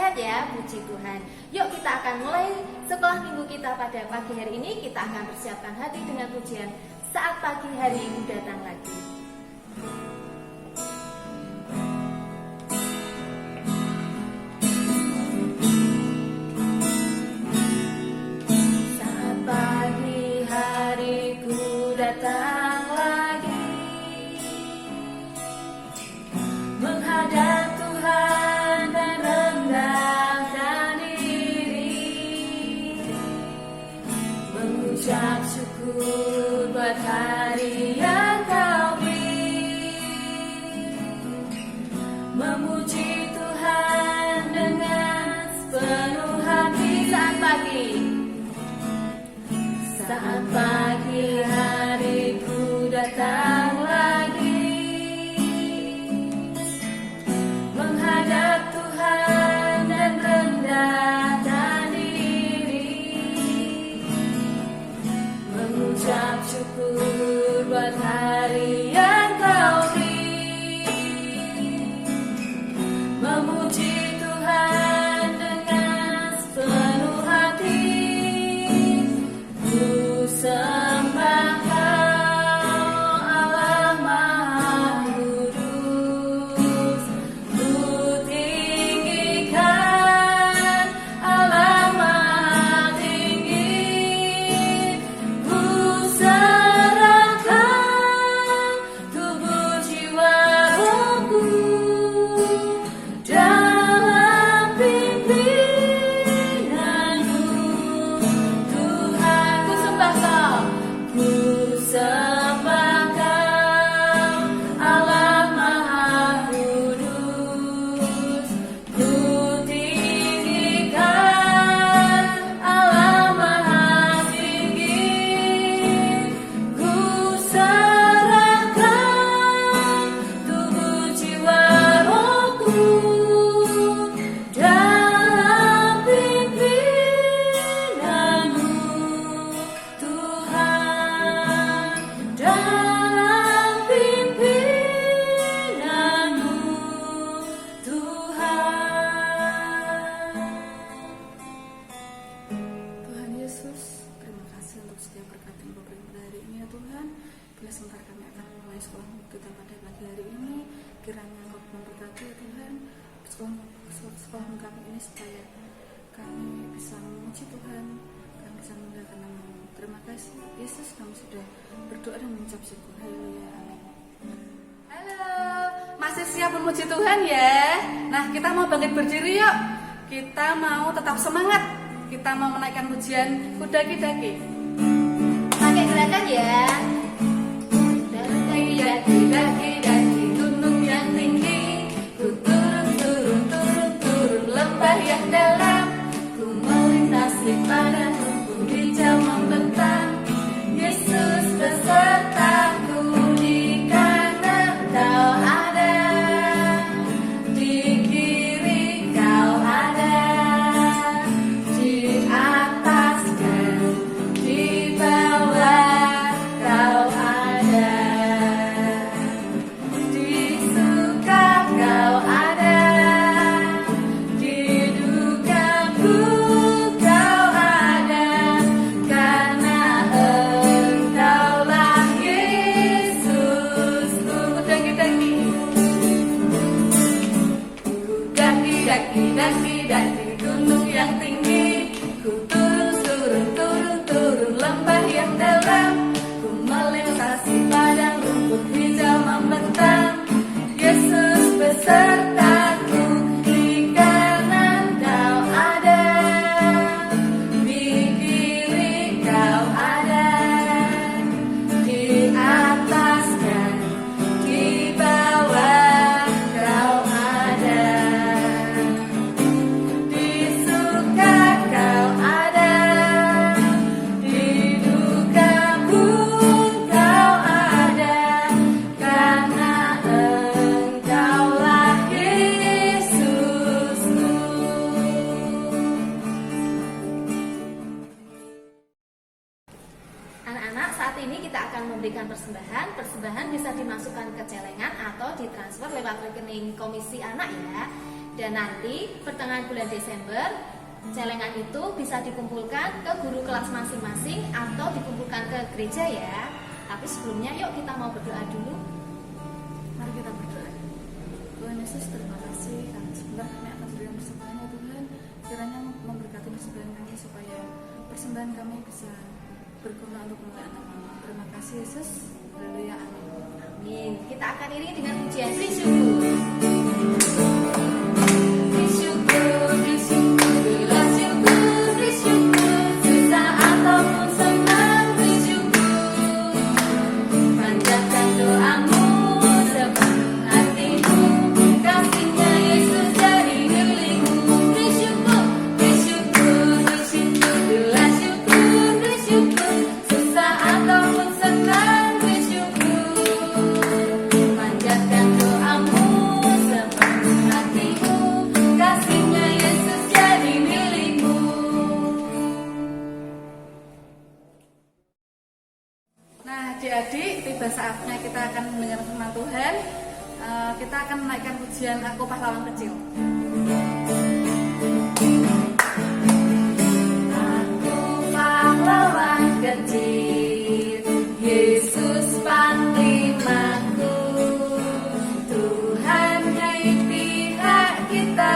sehat ya, puji Tuhan. Yuk kita akan mulai sekolah minggu kita pada pagi hari ini. Kita akan persiapkan hati dengan pujian Saat Pagi Hariku Datang Lagi. Saat pagi hariku datang lagi, menghadap Tuhan dan rendahkan diri, mengucap syukur buat hari yang Kau beri, memuji Tuhan dengan sepenuh hati. Saat pagi hariku datang lagi, menghadap Tuhan dan rendahkan diri, mengucap syukur buat hari yang Kau beri, memuji Tuhan dengan sepenuh hati. Ku sembah Kau, Allah Maha Kudus. Ku tinggikan Allah Maha Tinggi. Ku serahkan tubuh jiwa rohku dalam pimpinanmu, Tuhan. Ku sembah Kau, ku sembah Kau, Allah Maha Kudus. Ku tinggikan Allah Maha Tinggi. Ku serahkan tubuh jiwa rohku dalam pimpinanmu, Tuhan. Dalam pimpinanmu, Tuhan. Tuhan Yesus, terima kasih untuk setiap berkat yang Kau beri pada hari ini ya Tuhan. Bila sebentar kami akan memulai sekolah minggu kita pada pagi hari ini, kiranya Kau memberkati ya Tuhan sekolah minggu kami ini, supaya kami bisa memuji Tuhan, kami bisa memuliakan nama-Mu. Terima kasih Yesus, kami sudah berdoa dan mengucap syukur. Haleluya, amin. Halo, masih siap memuji Tuhan ya? Nah, kita mau bangkit berdiri yuk. Kita mau tetap semangat. Kita mau menaikkan pujian Kudaki-daki. Pakai gerakan ya. Daki-daki gunung yang tinggi, ku turun lembah yang dalam, ku melintasi padang rumput hijau membentang. Yesus besertaku, di kanan Kau ada, di kiri Kau ada, di atas dan di bawah Kau ada, di suka Kau ada, di duka pun Kau ada, karena Engkaulah Yesusku. Daki-daki gunung yang tinggi, ku turun lembah yang dalam, ku melintasi padang rumput hijau membentang. Yesus besertaku, di kanan Kau ada, di kiri Kau ada, di atas dan di bawah Kau ada, di suka Kau ada, di duka pun Kau ada, karena Engkaulah Yesusku. Anak-anak, saat ini kita akan memberikan persembahan. Persembahan bisa dimasukkan ke celengan atau ditransfer lewat rekening komisi anak ya. Dan nanti pertengahan bulan Desember, celengan itu bisa dikumpulkan ke guru kelas masing-masing atau dikumpulkan ke gereja ya. Tapi sebelumnya yuk kita mau berdoa dulu. Mari kita berdoa. Tuhan Yesus, terima kasih karena sebentar kami akan berikan persembahan ya Tuhan. Kiranya memberkati persembahan kami supaya persembahan kami bisa berguna untuk kemuliaan nama-Mu. Terima kasih Yesus. Haleluya. Amin. Amin. Kita akan iringi dengan pujian bersyukur. Bersyukur, bersyukur, bila syukur, bersyukur, susah ataupun senang bersyukur. Panjatkan doamu sepenuh hatimu, kasihnya Yesus jadi milikmu. Bersyukur, bersyukur, bersyukur, bila syukur, bersyukur, susah ataupun senang bersyukur. Panjatkan doamu sepenuh hatimu, kasihnya Yesus jadi milikmu. Nah, adik-adik, tiba saatnya kita akan mendengar firman Tuhan. Kita akan menaikkan pujian Aku Pahlawan Kecil. Aku pahlawan kecil, Yesus panglimaku, Tuhan di pihak kita,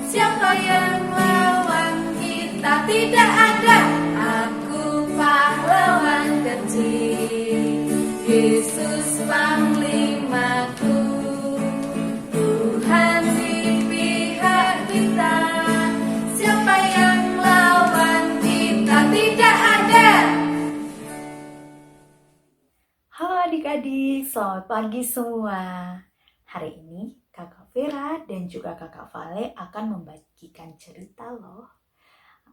siapa yang lawan kita? Tidak ada. Aku pahlawan kecil, Yesus panglimaku, Tuhan di pihak kita, siapa yang lawan kita? Tidak ada. Halo adik-adik, selamat pagi semua. Hari ini Kakak Vera dan juga Kakak Vale akan membagikan cerita loh.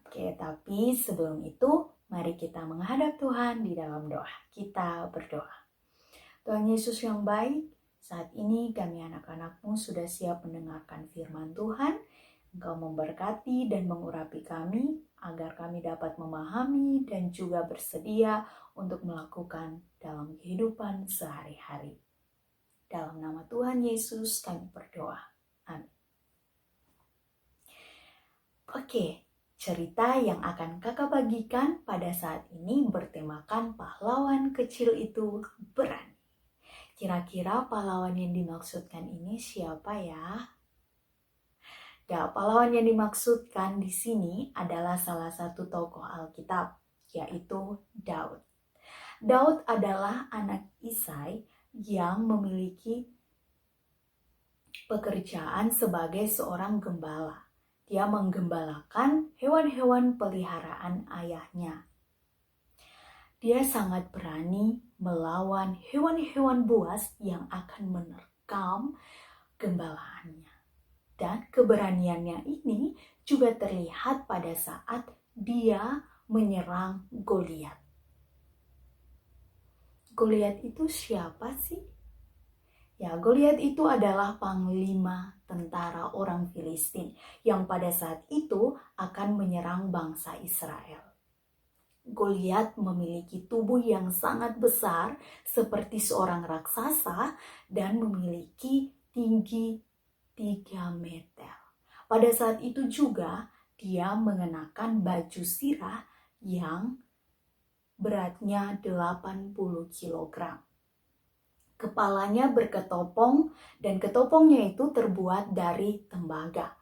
Oke, tapi sebelum itu mari kita menghadap Tuhan di dalam doa. Kita berdoa. Tuhan Yesus yang baik, saat ini kami anak-anak-Mu sudah siap mendengarkan firman Tuhan. Engkau memberkati dan mengurapi kami agar kami dapat memahami dan juga bersedia untuk melakukan dalam kehidupan sehari-hari. Dalam nama Tuhan Yesus kami berdoa. Amin. Oke, cerita yang akan kakak bagikan pada saat ini bertemakan pahlawan kecil itu berani. Kira-kira pahlawan yang dimaksudkan ini siapa ya? Ya, pahlawan yang dimaksudkan di sini adalah salah satu tokoh Alkitab, yaitu Daud. Daud adalah anak Isai yang memiliki pekerjaan sebagai seorang gembala. Dia menggembalakan hewan-hewan peliharaan ayahnya. Dia sangat berani melawan hewan-hewan buas yang akan menerkam gembalaannya. Dan keberaniannya ini juga terlihat pada saat dia menyerang Goliat. Goliat itu siapa sih? Ya, Goliat itu adalah panglima tentara orang Filistin yang pada saat itu akan menyerang bangsa Israel. Goliat memiliki tubuh yang sangat besar seperti seorang raksasa dan memiliki tinggi 3 meter. Pada saat itu juga dia mengenakan baju sirah yang beratnya 80 kg. Kepalanya berketopong dan ketopongnya itu terbuat dari tembaga.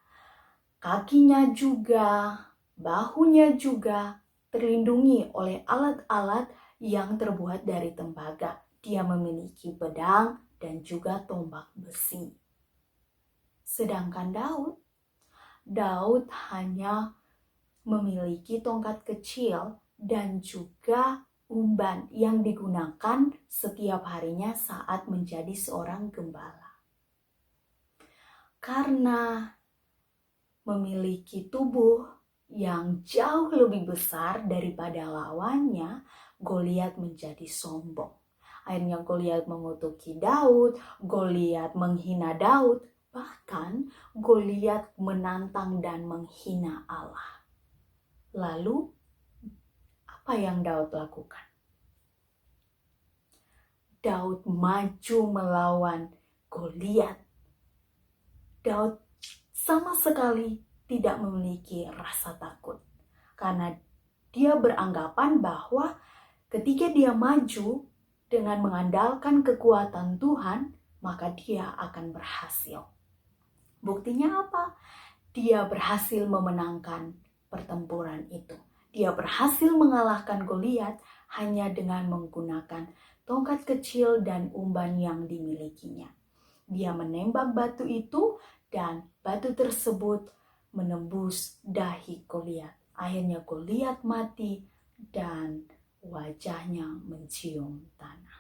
Kakinya juga, bahunya juga terlindungi oleh alat-alat yang terbuat dari tembaga. Dia memiliki pedang dan juga tombak besi. Sedangkan Daud hanya memiliki tongkat kecil dan juga umban yang digunakan setiap harinya saat menjadi seorang gembala. Karena memiliki tubuh yang jauh lebih besar daripada lawannya, Goliat menjadi sombong. Akhirnya Goliat mengutuki Daud, Goliat menghina Daud, bahkan Goliat menantang dan menghina Allah. Lalu apa yang Daud lakukan? Daud maju melawan Goliat. Daud sama sekali tidak memiliki rasa takut. Karena dia beranggapan bahwa ketika dia maju dengan mengandalkan kekuatan Tuhan, maka dia akan berhasil. Buktinya apa? Dia berhasil memenangkan pertempuran itu. Dia berhasil mengalahkan Goliat hanya dengan menggunakan tongkat kecil dan umban yang dimilikinya. Dia menembak batu itu dan batu tersebut menembus dahi Goliat. Akhirnya Goliat mati dan wajahnya mencium tanah.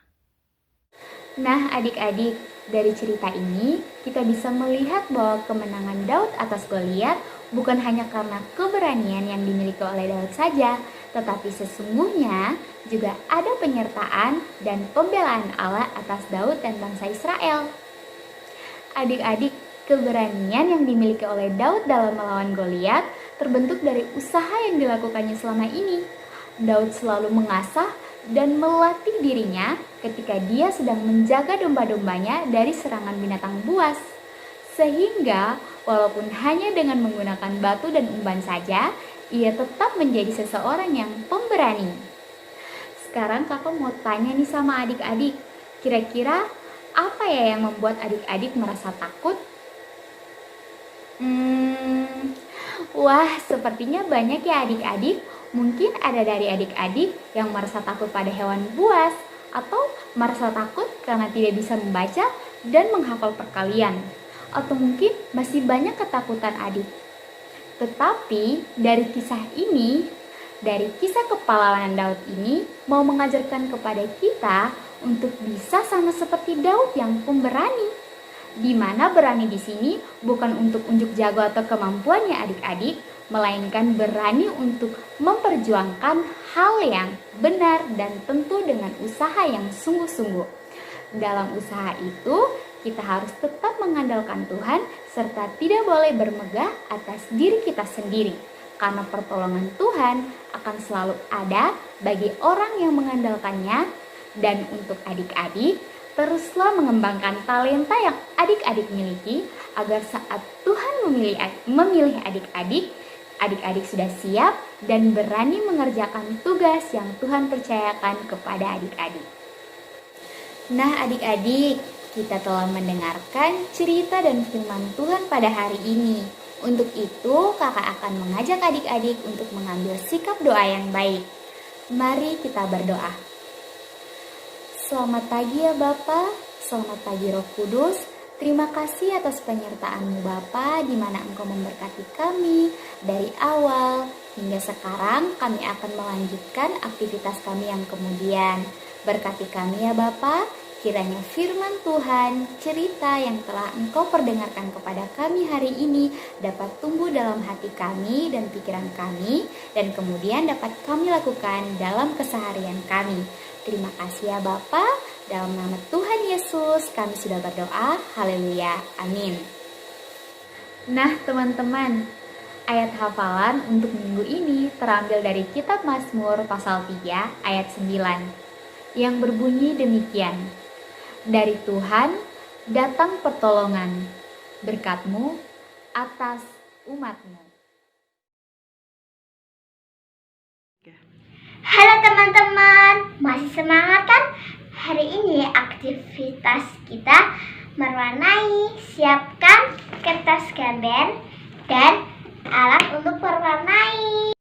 Nah, adik-adik, dari cerita ini kita bisa melihat bahwa kemenangan Daud atas Goliat bukan hanya karena keberanian yang dimiliki oleh Daud saja, tetapi sesungguhnya juga ada penyertaan dan pembelaan Allah atas Daud dan bangsa Israel. Adik-adik, keberanian yang dimiliki oleh Daud dalam melawan Goliat terbentuk dari usaha yang dilakukannya selama ini. Daud selalu mengasah dan melatih dirinya ketika dia sedang menjaga domba-dombanya dari serangan binatang buas. Sehingga walaupun hanya dengan menggunakan batu dan umban saja, ia tetap menjadi seseorang yang pemberani. Sekarang kakak mau tanya nih sama adik-adik, kira-kira apa ya yang membuat adik-adik merasa takut? Wah, sepertinya banyak ya adik-adik. Mungkin ada dari adik-adik yang merasa takut pada hewan buas, atau merasa takut karena tidak bisa membaca dan menghafal perkalian, atau mungkin masih banyak ketakutan adik. Tetapi dari kisah ini, dari kisah kepahlawanan Daud ini, mau mengajarkan kepada kita untuk bisa sama seperti Daud yang pemberani. Di mana berani di sini bukan untuk unjuk jago atau kemampuannya adik-adik, melainkan berani untuk memperjuangkan hal yang benar dan tentu dengan usaha yang sungguh-sungguh. Dalam usaha itu, kita harus tetap mengandalkan Tuhan serta tidak boleh bermegah atas diri kita sendiri. Karena pertolongan Tuhan akan selalu ada bagi orang yang mengandalkannya. Dan untuk adik-adik, teruslah mengembangkan talenta yang adik-adik miliki agar saat Tuhan memilih adik-adik, adik-adik sudah siap dan berani mengerjakan tugas yang Tuhan percayakan kepada adik-adik. Nah adik-adik, kita telah mendengarkan cerita dan firman Tuhan pada hari ini. Untuk itu kakak akan mengajak adik-adik untuk mengambil sikap doa yang baik. Mari kita berdoa. Selamat pagi ya Bapa, selamat pagi Roh Kudus. Terima kasih atas penyertaan-Mu Bapa, di mana Engkau memberkati kami dari awal hingga sekarang. Kami akan melanjutkan aktivitas kami yang kemudian. Berkati kami ya Bapa, kiranya firman Tuhan, cerita yang telah Engkau perdengarkan kepada kami hari ini dapat tumbuh dalam hati kami dan pikiran kami, dan kemudian dapat kami lakukan dalam keseharian kami. Terima kasih ya Bapa. Dalam nama Tuhan Yesus kami sudah berdoa. Haleluya. Amin. Nah teman-teman, ayat hafalan untuk minggu ini terambil dari kitab Mazmur pasal 3 ayat 9 yang berbunyi demikian. Dari Tuhan datang pertolongan, berkat-Mu atas umat-Mu. Halo teman-teman, masih semangat kan? Hari ini aktivitas kita mewarnai. Siapkan kertas gambar dan alat untuk mewarnai.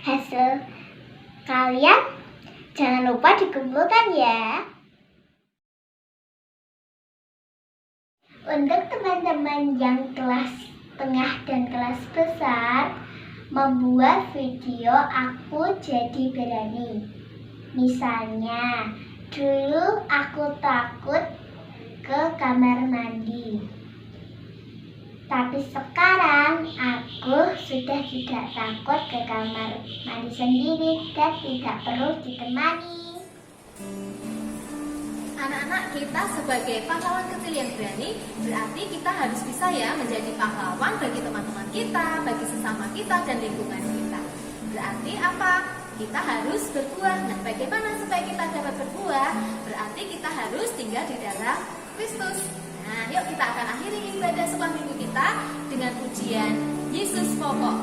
Hasil kalian jangan lupa dikumpulkan ya. Untuk teman-teman yang kelas tengah dan kelas besar, membuat video aku jadi berani. Misalnya, dulu aku takut ke kamar mandi. Tapi sekarang aku sudah tidak takut ke kamar mandi sendiri dan tidak perlu ditemani. Anak-anak, kita sebagai pahlawan kecil yang berani, berarti kita harus bisa ya menjadi pahlawan bagi teman-teman kita, bagi sesama kita, dan lingkungan kita. Berarti apa? Kita harus berbuah. Nah, bagaimana supaya kita dapat berbuah? Berarti kita harus tinggal di dalam Kristus. Nah, yuk kita akan akhiri ibadah sekolah minggu kita dengan pujian Yesus Pokok.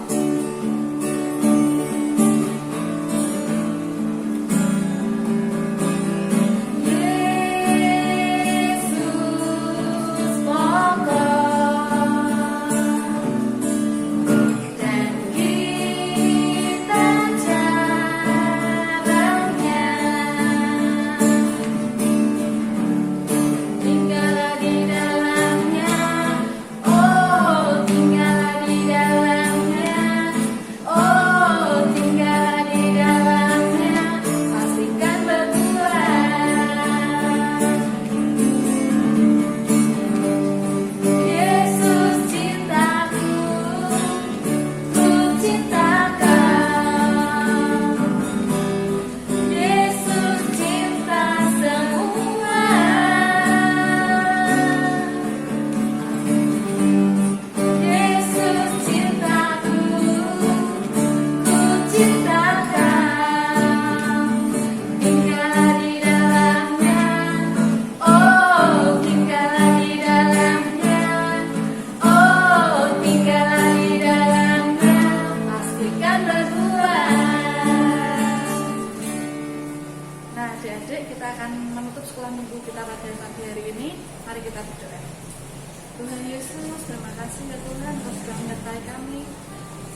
Tuhan Yesus, terima kasih ya Tuhan, Kau sudah menyertai kami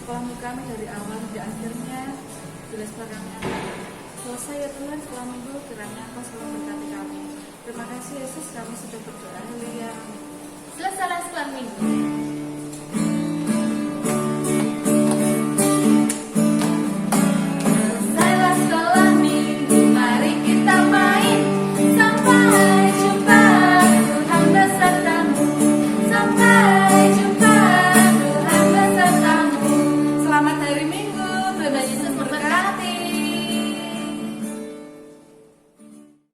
sekolah minggu kami dari awal hingga akhirnya. Bila kami selesai ya Tuhan sekolah minggu, kiranya Kau selalu memberkati kami. Terima kasih Yesus, kami sudah berdoa. Haleluya. Selesai sekolah minggu. Selamat hari Minggu.